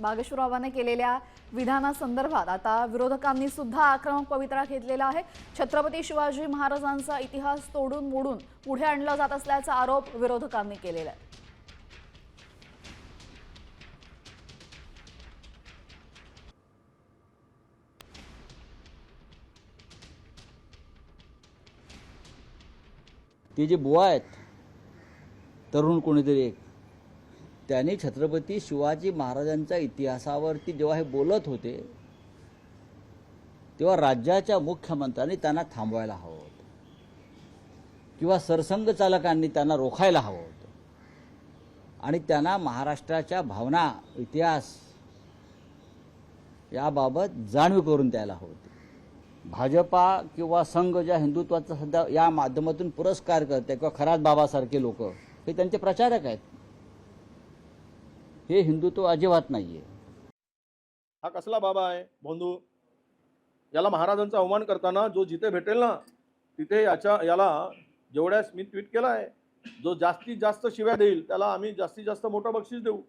बागेश्वरबाबाने केलेल्या विधानासंदर्भात आता विरोधकांनी सुद्धा आक्रमक पवित्रा घेतलेला आहे। छत्रपती शिवाजी महाराजांचा इतिहास तोडून मोडून पुढे आणला जात असल्याचा आरोप विरोधकांनी केलेला आहे। ते जे बुवा आहेत तरुण कोणीतरी एक, त्यांनी छत्रपती शिवाजी महाराजांच्या इतिहासावरती जेव्हा हे बोलत होते तेव्हा राज्याच्या मुख्यमंत्र्यांनी त्यांना थांबवायला हवं होतं किंवा सरसंघ चालकांनी त्यांना रोखायला हवं होतं आणि त्यांना महाराष्ट्राच्या भावना, इतिहास याबाबत जाणीव करून द्यायला हवं होती। भाजपा किंवा संघ ज्या हिंदुत्वाचा सध्या या माध्यमातून पुरस्कार करते किंवा खरात बाबासारखे लोक हे त्यांचे प्रचारक आहेत, हे हिंदुत्व अजिबात नाहीये। हा कसला बाबा आहे बंधू? याला महाराजांचा अवमान करताना जो जिथे भेटेल ना तिथे याला जेवढ्यास मी ट्विट केला आहे, जो जास्तीत जास्त शिव्या देईल त्याला आम्ही जास्तीत जास्त मोठं बक्षीस देऊ।